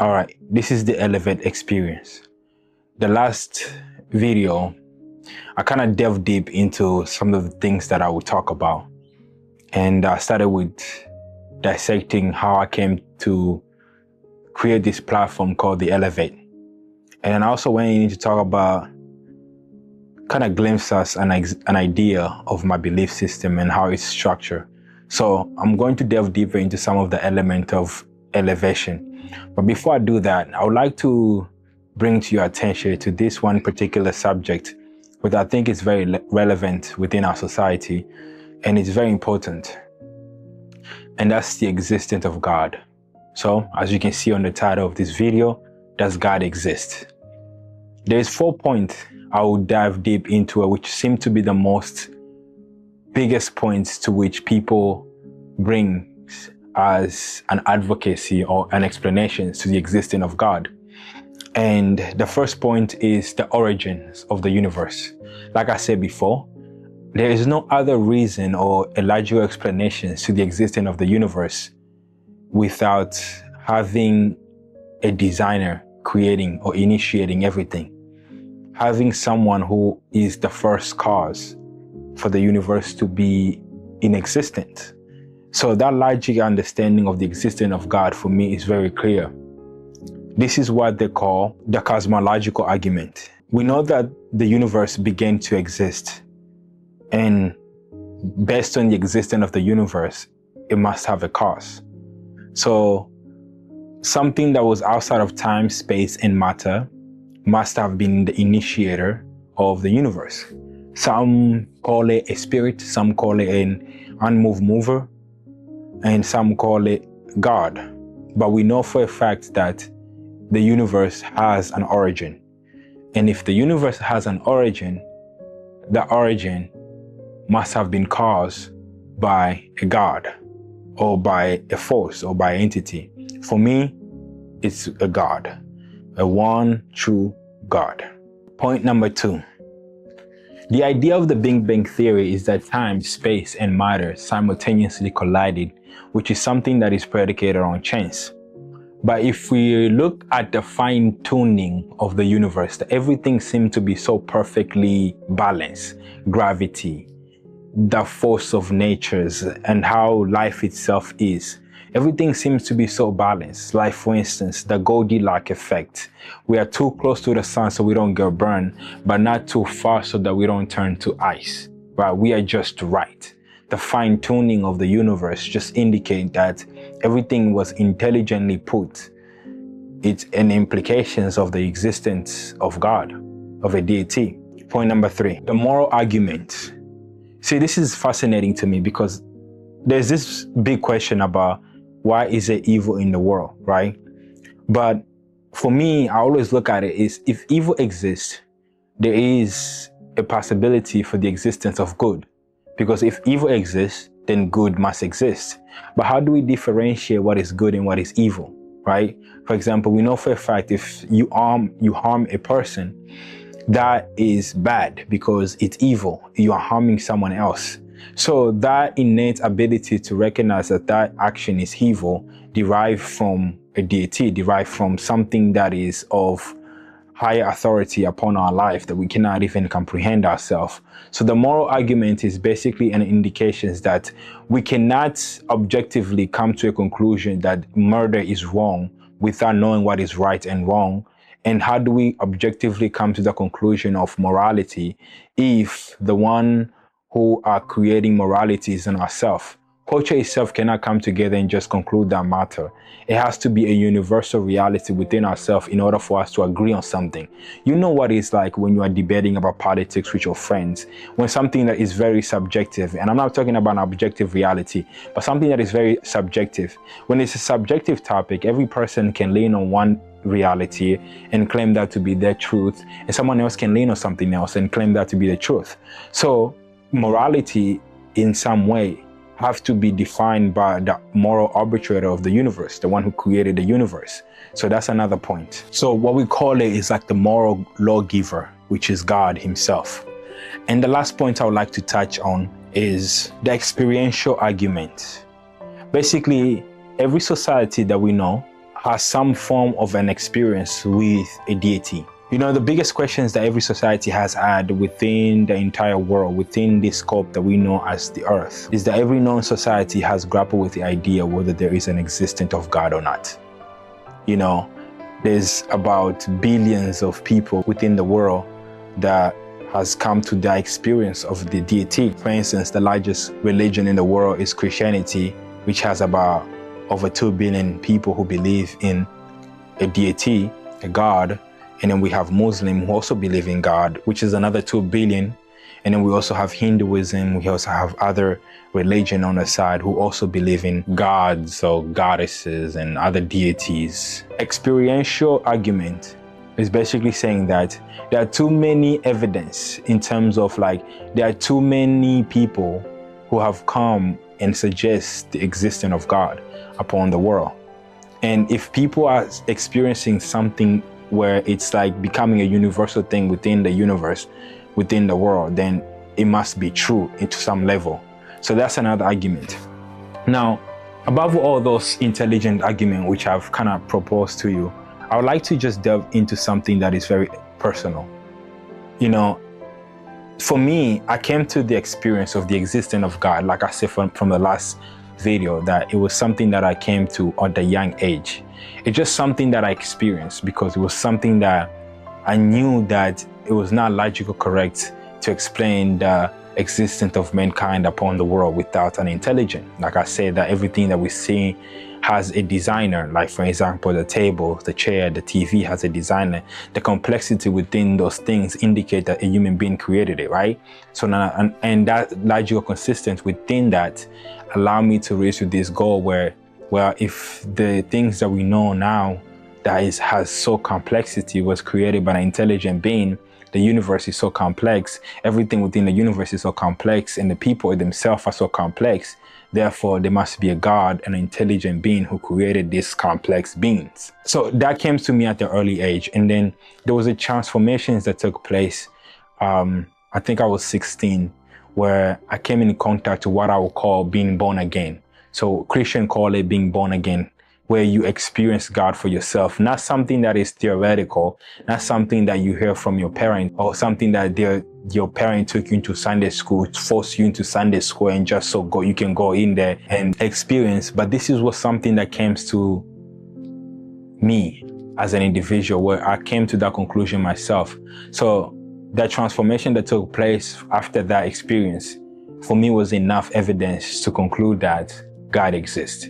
All right, this is the Elevate experience. The last video, I kind of delved deep into some of the things that I would talk about. And I started with dissecting how I came to create this platform called the Elevate. And then I also went in to talk about, kind of glimpse us an idea of my belief system and how it's structured. So I'm going to delve deeper into some of the elements of elevation. But before I do that, I would like to bring to your attention to this one particular subject, which I think is very relevant within our society, and it's very important. And that's the existence of God. So, as you can see on the title of this video, does God exist? There's 4 points I will dive deep into, which seem to be the biggest points to which people bring as an advocacy or an explanation to the existence of God. And the first point is the origins of the universe. Like I said before, there is no other reason or a logical explanation to the existence of the universe without having a designer creating or initiating everything. Having someone who is the first cause for the universe to be in existence. So that logical understanding of the existence of God for me is very clear. This is what they call the cosmological argument. We know that the universe began to exist, and based on the existence of the universe, it must have a cause. So something that was outside of time, space, and matter must have been the initiator of the universe. Some call it a spirit, some call it an unmoved mover, and some call it God. But we know for a fact that the universe has an origin. And if the universe has an origin, the origin must have been caused by a God, or by a force, or by an entity. For me, it's a God, a one true God. Point number 2. The idea of the Big Bang Theory is that time, space, and matter simultaneously collided, which is something that is predicated on chance. But if we look at the fine-tuning of the universe, everything seems to be so perfectly balanced. Gravity, the force of natures, and how life itself is. Everything seems to be so balanced. Like, for instance, the Goldilocks effect. We are too close to the sun so we don't get burned, but not too far so that we don't turn to ice. Right? We are just right. The fine-tuning of the universe just indicates that everything was intelligently put. It's an implications of the existence of God, of a deity. Point number 3, the moral argument. See, this is fascinating to me because there's this big question about why is there evil in the world, right? But for me, I always look at it is if evil exists, there is a possibility for the existence of good. Because if evil exists, then good must exist. But how do we differentiate what is good and what is evil, right? For example, we know for a fact if you harm a person, that is bad because it's evil. You are harming someone else. So that innate ability to recognize that that action is evil derived from a deity, derived from something that is of higher authority upon our life that we cannot even comprehend ourselves. So the moral argument is basically an indication that we cannot objectively come to a conclusion that murder is wrong without knowing what is right and wrong. And how do we objectively come to the conclusion of morality if the one who are creating morality is in ourselves? Culture itself cannot come together and just conclude that matter. It has to be a universal reality within ourselves in order for us to agree on something. You know what it's like when you are debating about politics with your friends, when something that is very subjective, and I'm not talking about an objective reality, but something that is very subjective. When it's a subjective topic, every person can lean on one reality and claim that to be their truth, and someone else can lean on something else and claim that to be the truth. So morality in some way have to be defined by the moral arbitrator of the universe, the one who created the universe. So that's another point. So what we call it is like the moral lawgiver, which is God himself. And the last point I would like to touch on is the experiential argument. Basically, every society that we know has some form of an experience with a deity. You know, the biggest questions that every society has had within the entire world, within this scope that we know as the earth, is that every known society has grappled with the idea whether there is an existence of God or not. You know, there's about billions of people within the world that has come to the experience of the deity. For instance, the largest religion in the world is Christianity, which has about over 2 billion people who believe in a deity, a God. And then we have Muslim who also believe in God, which is another 2 billion. And then we also have Hinduism. We also have other religion on the side who also believe in gods or goddesses and other deities. Experiential argument is basically saying that there are too many evidence in terms of like, there are too many people who have come and suggest the existence of God upon the world. And if people are experiencing something where it's like becoming a universal thing within the universe, within the world, then it must be true to some level. So that's another argument. Now, above all those intelligent arguments which I've kind of proposed to you, I would like to just delve into something that is very personal. You know, for me, I came to the experience of the existence of God, like I said from the last video, that it was something that I came to at a young age. It's just something that I experienced because it was something that I knew that it was not logically correct to explain the existence of mankind upon the world without an intelligence. Like I said, that everything that we see has a designer. Like for example, the table, the chair, the TV has a designer. The complexity within those things indicate that a human being created it, right? So now, and that logical consistency within that allow me to reach to this goal where, well, if the things that we know now that has so complexity was created by an intelligent being, the universe is so complex, everything within the universe is so complex, and the people themselves are so complex. Therefore, there must be a God, an intelligent being who created these complex beings. So that came to me at the early age. And then there was a transformation that took place. I think I was 16, where I came in contact with what I would call being born again. So Christians call it being born again, where you experience God for yourself, not something that is theoretical, not something that you hear from your parent or something that your parent took you into Sunday school, forced you into Sunday school and just so you can go in there and experience. But this was something that came to me as an individual, where I came to that conclusion myself. So that transformation that took place after that experience for me was enough evidence to conclude that God exists.